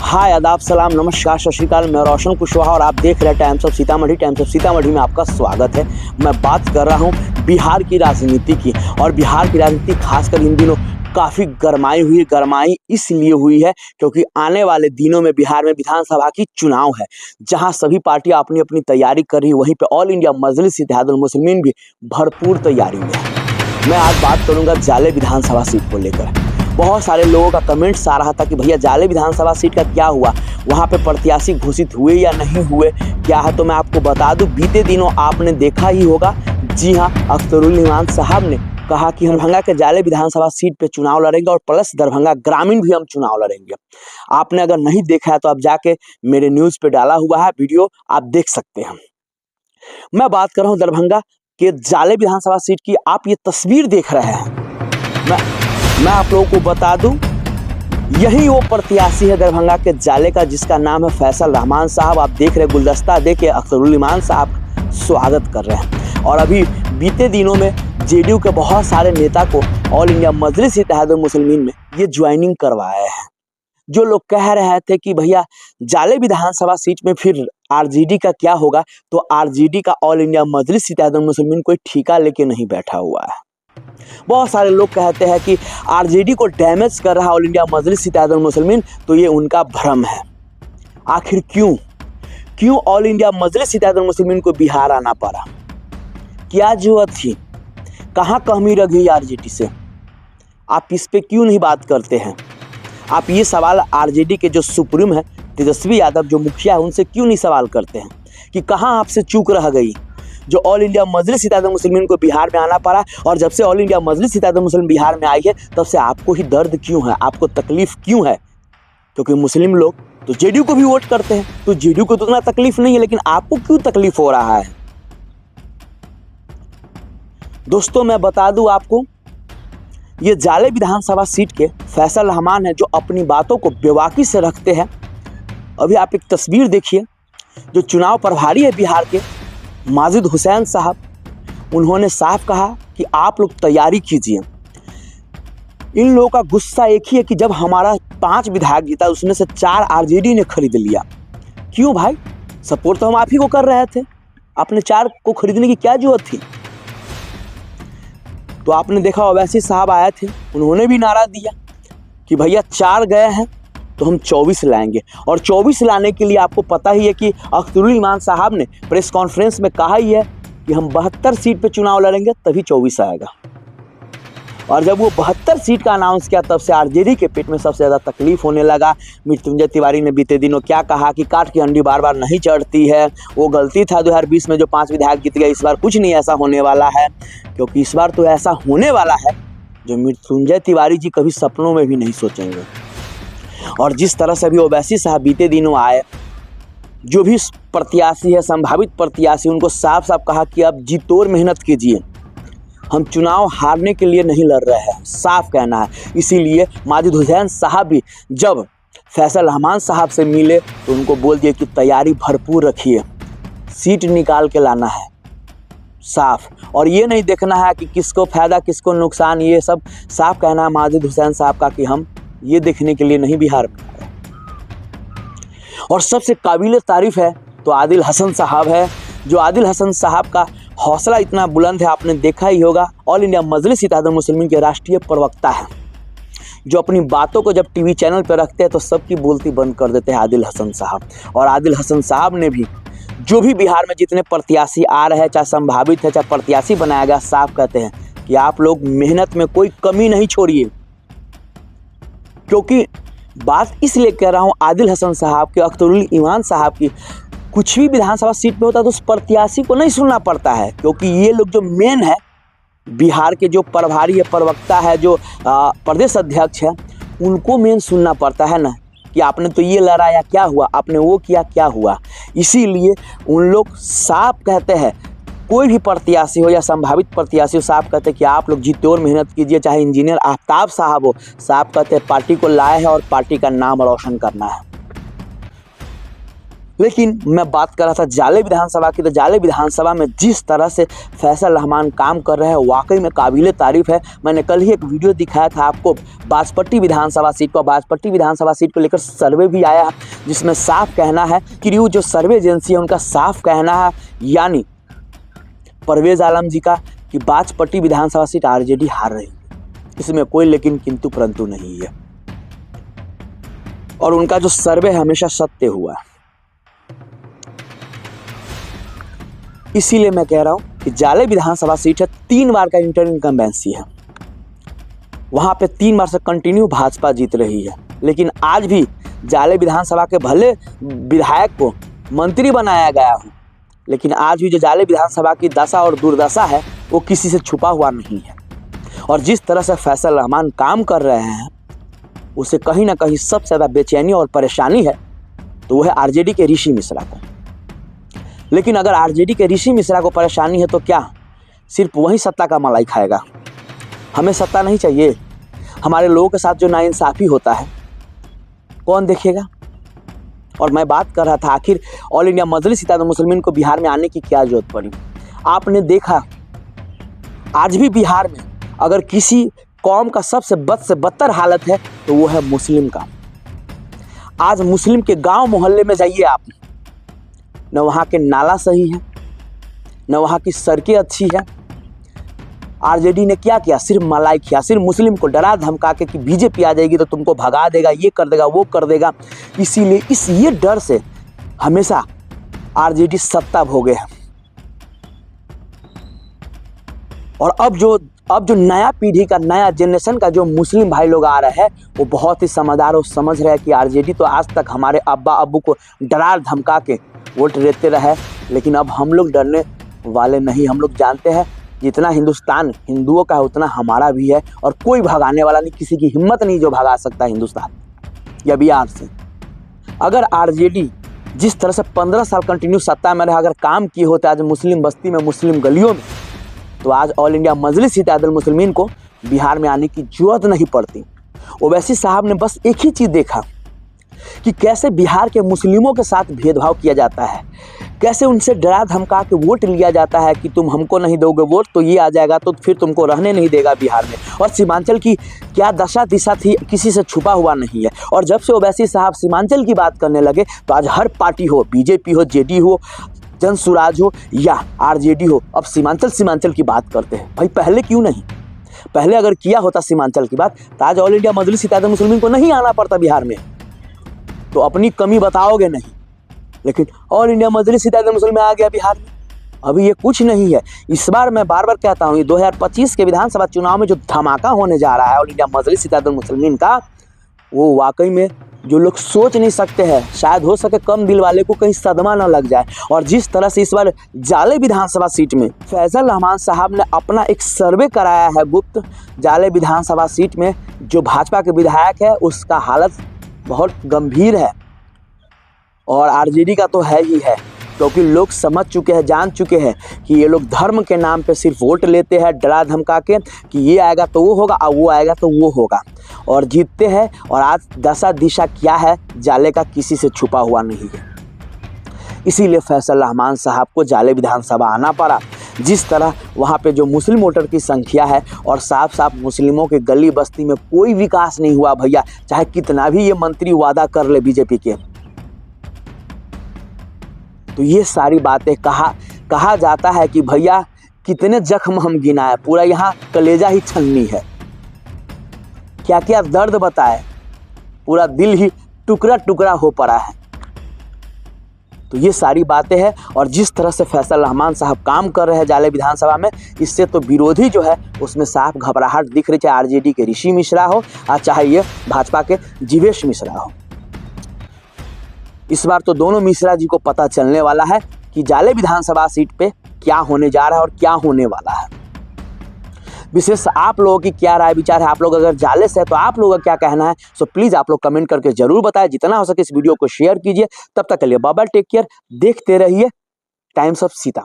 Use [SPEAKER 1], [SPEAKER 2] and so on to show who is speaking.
[SPEAKER 1] हाय आदाब सलाम नमस्कार सत श्रीकाल। मैं रोशन कुशवाहा और आप देख रहे हैं times of Sitamarhi. Times of Sitamarhi में आपका स्वागत है। मैं बात कर रहा हूं बिहार की राजनीति की, और बिहार की राजनीति खासकर इन दिनों काफ़ी गरमाई इसलिए हुई है क्योंकि आने वाले दिनों में बिहार में विधानसभा की चुनाव है, जहां सभी पार्टियां अपनी अपनी तैयारी कर रही है। वहीं पे ऑल इंडिया मजलिस इत्तेहादुल मुस्लिमीन भी भरपूर तैयारी में है। मैं आज बात करूंगा जाले विधानसभा सीट को लेकर। बहुत सारे लोगों का कमेंट्स आ रहा था कि भैया जाले विधानसभा सीट का क्या हुआ, वहाँ पे प्रत्याशी घोषित हुए या नहीं हुए, क्या है। तो मैं आपको बता दूं, बीते दिनों आपने देखा ही होगा, जी हाँ, अख्तरुल इमान साहब ने कहा कि हम दरभंगा के जाले विधानसभा सीट पे चुनाव लड़ेंगे और प्लस दरभंगा ग्रामीण भी हम चुनाव लड़ेंगे। आपने अगर नहीं देखा है तो आप जाके मेरे न्यूज़ पे डाला हुआ है वीडियो, आप देख सकते हैं। मैं बात कर रहा हूँ दरभंगा के जाले विधानसभा सीट की। आप ये तस्वीर देख रहे हैं, मैं आप लोगों को बता दूं, यही वो प्रत्याशी है दरभंगा के जाले का जिसका नाम है फैसल रहमान साहब। आप देख रहे गुलदस्ता दे के अख्तरुल इमान साहब स्वागत कर रहे हैं। और अभी बीते दिनों में जेडीयू के बहुत सारे नेता को ऑल इंडिया मजलिस इत्तेहादुल मुस्लिमीन में ये ज्वाइनिंग करवाए हैं। जो लोग कह रहे थे कि भैया जाले विधानसभा सीट में फिर आरजेडी का क्या होगा, तो आरजेडी का ऑल इंडिया मजलिस इत्तेहादुल मुस्लिमीन कोई ठेका लेके नहीं बैठा हुआ है। बहुत सारे लोग कहते हैं कि आरजेडी को डैमेज कर रहा ऑल इंडिया मजलिस इत्तेहादुल मुस्लिमीन, तो ये उनका भ्रम है। आखिर क्यों ऑल इंडिया मजलिस इत्तेहादुल मुस्लिमीन को बिहार आना पड़ा? क्या जरूरत थी? कहाँ कमी रह गई आरजेडी से? आप इस पे क्यों नहीं बात करते हैं? आप ये सवाल आरजेडी के जो सुप्रीम है तेजस्वी यादव, जो मुखिया है, उनसे क्यों नहीं सवाल करते हैं कि कहाँ आपसे चूक रह गई जो ऑल इंडिया मजलिस इत्तेहादुल मुस्लिमीन को बिहार में आना पड़ा? और जब से ऑल इंडिया मजलिस इत्तेहादुल मुस्लिमीन बिहार में आई है तब से आपको ही दर्द क्यों है, आपको तकलीफ क्यों है? क्योंकि मुस्लिम लोग तो जेडीयू को भी वोट करते हैं, तो जेडीयू को तो उतना तकलीफ नहीं है, लेकिन आपको क्यों तकलीफ हो रहा है? दोस्तों मैं बता दूं आपको, ये जाले विधानसभा सीट के फैसल रहमान है जो अपनी बातों को बेबाकी से रखते हैं। अभी आप एक तस्वीर देखिए, जो चुनाव प्रभारी है बिहार के माजिद हुसैन साहब, उन्होंने साफ कहा कि आप लोग तैयारी कीजिए। इन लोगों का गुस्सा एक ही है कि जब हमारा 5 विधायक जीता उसमें से 4 आरजेडी ने खरीद लिया। क्यों भाई? सपोर्ट तो हम आप ही को कर रहे थे, अपने 4 को खरीदने की क्या जरूरत थी? तो आपने देखा ओवैसी साहब आए थे, उन्होंने भी नारा दिया कि भैया 4 गए हैं तो हम 24 लाएंगे। और 24 लाने के लिए आपको पता ही है कि अख्तरुल इमान साहब ने प्रेस कॉन्फ्रेंस में कहा ही है कि हम 72 सीट पे चुनाव लड़ेंगे तभी 24 आएगा। और जब वो 72 सीट का अनाउंस किया तब से आरजेडी के पेट में सबसे ज़्यादा तकलीफ होने लगा। मृत्युंजय तिवारी ने बीते दिनों क्या कहा कि काट की अंडी बार बार नहीं चढ़ती है, वो गलती था 2020 में जो 5 विधायक जीत गए। इस बार कुछ नहीं ऐसा होने वाला है, क्योंकि इस बार तो ऐसा होने वाला है जो मृत्युंजय तिवारी जी कभी सपनों में भी नहीं सोचेंगे। और जिस तरह से अभी ओवैसी साहब बीते दिनों आए, जो भी प्रत्याशी है, संभावित प्रत्याशी, उनको साफ साफ कहा कि अब जी तोड़ मेहनत कीजिए, हम चुनाव हारने के लिए नहीं लड़ रहे हैं, साफ कहना है। इसीलिए माजिद हुसैन साहब भी जब फैसल रहमान साहब से मिले तो उनको बोल दिए कि तैयारी भरपूर रखिए, सीट निकाल के लाना है साफ, और ये नहीं देखना है कि किसको फ़ायदा किसको नुकसान। ये सब साफ कहना है माजिद हुसैन साहब का कि हम ये देखने के लिए नहीं बिहार में आए। और सबसे काबिल तारीफ है तो आदिल हसन साहब है, जो आदिल हसन साहब का हौसला इतना बुलंद है, आपने देखा ही होगा। ऑल इंडिया मजलिस इत्तेहादुल मुस्लिमीन के राष्ट्रीय प्रवक्ता है, जो अपनी बातों को जब टीवी चैनल पर रखते हैं तो सबकी बोलती बंद कर देते हैं आदिल हसन साहब। और आदिल हसन साहब ने भी जो भी बिहार में जितने प्रत्याशी आ रहे हैं, चाहे संभावित है चाहे प्रत्याशी बनाया गया, साफ कहते हैं कि आप लोग मेहनत में कोई कमी नहीं छोड़िए। क्योंकि बात इसलिए कह रहा हूँ आदिल हसन साहब के, अख्तरुल इमान साहब की, कुछ भी विधानसभा सीट में होता है तो उस प्रत्याशी को नहीं सुनना पड़ता है, क्योंकि ये लोग जो मेन है बिहार के, जो प्रभारी है, प्रवक्ता है, जो प्रदेश अध्यक्ष है, उनको मेन सुनना पड़ता है ना, कि आपने तो ये लड़ाया क्या हुआ, आपने वो किया क्या हुआ। इसीलिए उन लोग साफ कहते हैं, कोई भी प्रत्याशी हो या संभावित प्रत्याशी हो, साफ कहते हैं कि आप लोग जी तोड़ मेहनत कीजिए। चाहे इंजीनियर आफ्ताब साहब हो, साफ कहते हैं पार्टी को लाए हैं और पार्टी का नाम रोशन करना है। लेकिन मैं बात कर रहा था जाले विधानसभा की, तो जाले विधानसभा में जिस तरह से फैसल रहमान काम कर रहे हैं वाकई में काबिले तारीफ़ है। मैंने कल ही एक वीडियो दिखाया था आपको बाजपट्टी विधानसभा सीट को, बाजपट्टी विधानसभा सीट को लेकर सर्वे भी आया है जिसमें साफ कहना है कि जो सर्वे एजेंसी है उनका साफ कहना है, यानी परवेज़ आलम जी का, कि बाजपट्टी विधानसभा सीट आरजेडी हार रही है। इसमें कोई लेकिन किंतु परंतु नहीं है और उनका जो सर्वे हमेशा सत्य हुआ है। इसीलिए मैं कह रहा हूं कि जाले विधानसभा सीट है, 3 बार का इंटर इनकम्बेंसी है, वहां पे 3 बार से कंटिन्यू भाजपा जीत रही है। लेकिन आज भी जाले विधानसभा के भले विधायक को मंत्री बनाया गया हो, लेकिन आज भी जो जाले विधानसभा की दशा और दुर्दशा है वो किसी से छुपा हुआ नहीं है। और जिस तरह से फैसल रहमान काम कर रहे हैं उसे कहीं ना कहीं सबसे ज़्यादा बेचैनी और परेशानी है तो वो है आरजेडी के ऋषि मिश्रा को। लेकिन अगर आरजेडी के ऋषि मिश्रा को परेशानी है तो क्या सिर्फ वही सत्ता का मलाई खाएगा? हमें सत्ता नहीं चाहिए। हमारे लोगों के साथ जो नाइंसाफ़ी होता है कौन देखेगा? और मैं बात कर रहा था आखिर ऑल इंडिया मजलिस इत्तेहादुल मुस्लिमीन को बिहार में आने की क्या जरूरत पड़ी? आपने देखा आज भी बिहार में अगर किसी कौम का सबसे बद से बदतर हालत है तो वो है मुस्लिम का। आज मुस्लिम के गांव मोहल्ले में जाइए आप, न वहाँ के नाला सही है, न वहाँ की सड़कें अच्छी है। आरजेडी ने क्या किया? सिर्फ मलाई किया, सिर्फ मुस्लिम को डरा धमका के कि बीजेपी आ जाएगी तो तुमको भगा देगा, ये कर देगा, वो कर देगा। इसीलिए ये डर से हमेशा आरजेडी सत्ता भोगे है। और अब जो नया पीढ़ी का, नया जनरेशन का जो मुस्लिम भाई लोग आ रहे हैं वो बहुत ही समझदार और समझ रहे हैं कि आरजेडी तो आज तक हमारे अब्बा अब्बू को डरा धमका के वोट देते रहे, लेकिन अब हम लोग डरने वाले नहीं। हम लोग जानते हैं जितना हिंदुस्तान हिंदुओं का है उतना हमारा भी है और कोई भगाने वाला नहीं, किसी की हिम्मत नहीं जो भगा सकता हिंदुस्तान या बिहार से। अगर आरजेडी जिस तरह से 15 साल कंटिन्यू सत्ता में रहा, अगर काम किए होते आज मुस्लिम बस्ती में, मुस्लिम गलियों में, तो आज ऑल इंडिया मजलिस इत्तेहादुल मुस्लिमीन को बिहार में आने की जरूरत नहीं पड़ती। ओवैसी साहब ने बस एक ही चीज़ देखा कि कैसे बिहार के मुस्लिमों के साथ भेदभाव किया जाता है, कैसे उनसे डरा धमका के वोट लिया जाता है कि तुम हमको नहीं दोगे वोट तो ये आ जाएगा, तो फिर तुमको रहने नहीं देगा बिहार में। और सीमांचल की क्या दशा दिशा थी किसी से छुपा हुआ नहीं है। और जब से ओवैसी साहब सीमांचल की बात करने लगे तो आज हर पार्टी हो, बीजेपी हो, जेडीयू हो, जन सुराज हो या आरजेडी हो, अब सीमांचल की बात करते हैं। भाई पहले क्यों नहीं? पहले अगर किया होता सीमांचल की बात तो आज ऑल इंडिया मजलिस इत्तेहादुल मुस्लिमीन को नहीं आना पड़ता बिहार में। तो अपनी कमी बताओगे नहीं, लेकिन ऑल इंडिया मजलिस इत्तेहादुल मुस्लिमीन आ गया बिहार में। अभी ये कुछ नहीं है। इस बार मैं बार बार कहता हूँ, ये 2025 के विधानसभा चुनाव में जो धमाका होने जा रहा है ऑल इंडिया मजलिस इत्तेहादुल मुस्लिमीन का, वो वाकई में जो लोग सोच नहीं सकते हैं, शायद हो सके कम दिल वाले को कहीं सदमा न लग जाए। और जिस तरह से इस बार जाले विधानसभा सीट में फैसल रहमान साहब ने अपना एक सर्वे कराया है गुप्त, जाले विधानसभा सीट में जो भाजपा के विधायक है उसका हालत बहुत गंभीर है। और आरजेडी का तो है ही है, क्योंकि लोग समझ चुके हैं, जान चुके हैं कि ये लोग धर्म के नाम पे सिर्फ वोट लेते हैं डरा धमका के कि ये आएगा तो वो होगा और वो आएगा तो वो होगा, और जीतते हैं। और आज दशा दिशा क्या है जाले का किसी से छुपा हुआ नहीं है। इसीलिए फैसल रहमान साहब को जाले विधानसभा आना पड़ा। जिस तरह वहाँ पे जो मुस्लिम वोटर की संख्या है और साफ साफ मुस्लिमों के गली बस्ती में कोई विकास नहीं हुआ भैया, चाहे कितना भी ये मंत्री वादा कर ले बीजेपी के। तो ये सारी बातें कहा जाता है कि भैया कितने जख्म हम गिनाए, पूरा यहाँ कलेजा ही छलनी है, क्या क्या दर्द बताए, पूरा दिल ही टुकड़ा टुकड़ा हो पड़ा है। तो ये सारी बातें हैं। और जिस तरह से फैसल रहमान साहब काम कर रहे हैं जाले विधानसभा में, इससे तो विरोधी जो है उसमें साफ घबराहट दिख रही, चाहे आरजेडी के ऋषि मिश्रा हो और चाहे ये भाजपा के जीवेश मिश्रा हो। इस बार तो दोनों मिश्रा जी को पता चलने वाला है कि जाले विधानसभा सीट पे क्या होने जा रहा है और क्या होने वाला है। विशेष आप लोगों की क्या राय विचार है, आप लोग अगर जाले से है तो आप लोगों का क्या कहना है, सो प्लीज़ आप लोग कमेंट करके जरूर बताएं। जितना हो सके इस वीडियो को शेयर कीजिए। तब तक के लिए बाय बाय, टेक केयर, देखते रहिए टाइम्स ऑफ सीता।